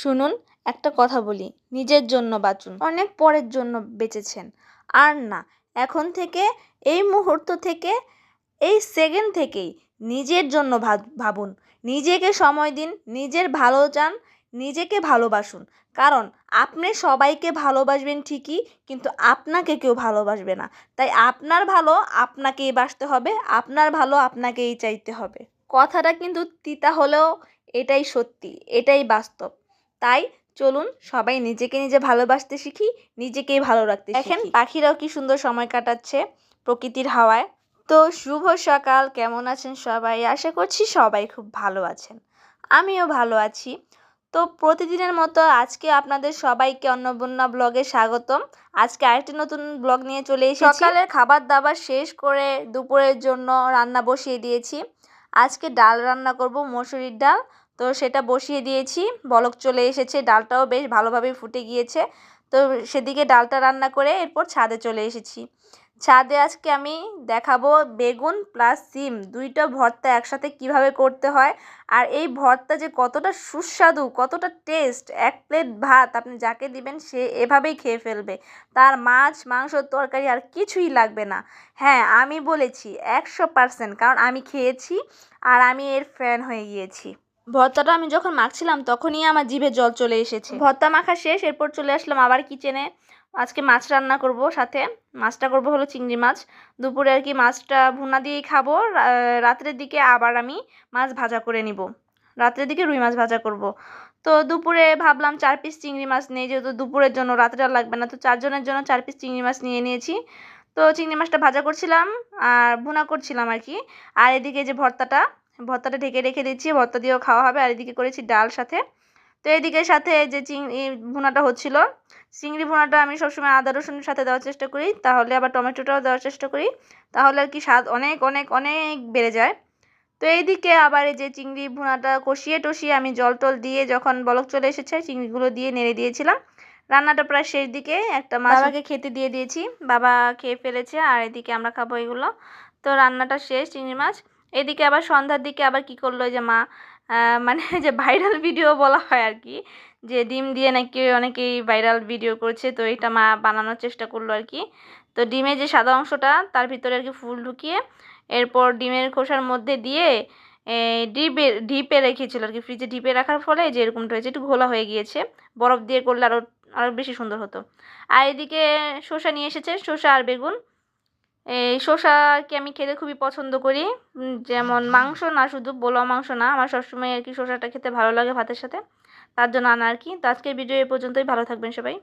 শুনুন, একটা কথা বলি, নিজের জন্য বাঁচুন। অনেক পরের জন্য বেঁচেছেন, আর না। এখন থেকে, এই মুহূর্ত থেকে, এই সেকেন্ড থেকেই নিজের জন্য ভাবুন। নিজেকে সময় দিন, নিজের ভালো চান, নিজেকে ভালোবাসুন। কারণ আপনি সবাইকে ভালোবাসবেন ঠিকই, কিন্তু আপনাকে কেউ ভালোবাসবে না। তাই আপনার ভালো আপনাকেই বাসতে হবে, আপনার ভালো আপনাকেই চাইতে হবে। কথাটা কিন্তু তিতা হলেও এটাই সত্যি, এটাই বাস্তব। তাই চলুন সবাই নিজেকে নিজে ভালোবাসতে শিখি, নিজেকেই ভালো রাখতে শিখি। দেখেন পাখিরাও কি সুন্দর সময় কাটাচ্ছে প্রকৃতির হাওয়ায়। তো শুভ সকাল, কেমন আছেন সবাই? আশা করছি সবাই খুব ভালো আছেন, আমিও ভালো আছি। তো প্রতিদিনের মতো আজকে আপনাদের সবাইকে অন্নপূর্ণা ব্লগে স্বাগতম। আজকে আরেকটি নতুন ব্লগ নিয়ে চলে এসেছি। সকালের খাবার দাবার শেষ করে দুপুরের জন্য রান্না বসিয়ে দিয়েছি। আজকে ডাল রান্না করব, মসুরির ডাল। তো সেটা বসিয়ে দিয়েছি, বলক চলে এসেছে, ডালটাও বেশ ভালোভাবে ফুটে গিয়েছে। তো সেদিকে ডালটা রান্না করে এরপর ছাদে চলে এসেছি। ছাদে আজকে আমি দেখাবো বেগুন প্লাস সিম দুইটা ভর্তা একসাথে কিভাবে করতে হয়। আর এই ভর্তা যে কতটা সুস্বাদু, কতটা টেস্ট, এক প্লেট ভাত আপনি যাকে দিবেন সে এভাবেই খেয়ে ফেলবে। তার মাছ মাংস তরকারি আর কিছুই লাগবে না। হ্যাঁ, আমি বলেছি 100%, কারণ আমি খেয়েছি আর আমি এর ফ্যান হয়ে গিয়েছি। ভর্তাটা আমি যখন মাখছিলাম তখনই আমার জিভে জল চলে এসেছে। ভর্তা মাখা শেষ, এরপর চলে আসলাম আবার কিচেনে। আজকে মাছ রান্না করব, সাথে মাছটা করব হলো চিংড়ি মাছ। দুপুরে আর কি মাছটা ভুনা দিয়েই খাবো। রাত্রের দিকে আবার আমি মাছ ভাজা করে নিব, রাত্রের দিকে রুই মাছ ভাজা করব। তো দুপুরে ভাবলাম 4 পিস চিংড়ি মাছ নেই, যেহেতু দুপুরের জন্য, রাত্রে আর লাগবে না। তো 4 জনের জন্য 4 পিস চিংড়ি মাছ নিয়ে নিয়েছি। তো চিংড়ি মাছটা ভাজা করছিলাম আর ভুনা করছিলাম আর কি। আর এদিকে যে ভর্তাটা ঢেকে রেখে দিচ্ছি, ভর্তা দিয়েও খাওয়া হবে। আর এদিকে করেছি ডাল সাথে। তো এদিকে সাথে যে চিংড়ি ভুনাটা হচ্ছিল, চিংড়ি ভুনাটা আমি সবসময় আদা রসুনের সাথে দেওয়ার চেষ্টা করি, তাহলে আবার টমেটোটাও দেওয়ার চেষ্টা করি, তাহলে আর কি স্বাদ অনেক অনেক অনেক বেড়ে যায়। তো এইদিকে আবার এই যে চিংড়ি ভুনাটা কষিয়ে টষিয়ে আমি জল টল দিয়ে যখন বলক চলে এসেছে, চিংড়িগুলো দিয়ে নেড়ে দিয়েছিলাম। রান্নাটা প্রায় শেষ দিকে, একটা মাছ বাবাকে খেতে দিয়ে দিয়েছি, বাবা খেয়ে ফেলেছে, আর এদিকে আমরা খাবো এগুলো। তো রান্নাটা শেষ চিংড়ি মাছ। এদিকে আবার সন্ধ্যার দিকে আবার কি করলো যে মা, মানে যে ভাইরাল ভিডিও বলা হয় আর কি, যে ডিম দিয়ে নাকি অনেকেই ভাইরাল ভিডিও করছে, তো এটা মা বানানোর চেষ্টা করলো আর কি। তো ডিমের যে সাদা অংশটা তার ভিতরে আর কি ফুল ঢুকিয়ে, এরপর ডিমের খোসার মধ্যে দিয়ে ডিপে রেখেছিল আর কি, ফ্রিজে ডিপে রাখার ফলে যে এরকমটা হয়েছে, একটু ঘোলা হয়ে গিয়েছে। বরফ দিয়ে করলে আরও আরও বেশি সুন্দর হতো। আর এদিকে শসা নিয়ে এসেছে, শসা আর বেগুন। এই শসাকে আমি খেতে খুবই পছন্দ করি, যেমন মাংস না, শুধু পোলাও মাংস না, আমার সবসময় আর কি শসাটা খেতে ভালো লাগে ভাতের সাথে, তার জন্য আনা আর কি। তো আজকের ভিডিও এ পর্যন্তই, ভালো থাকবেন সবাই।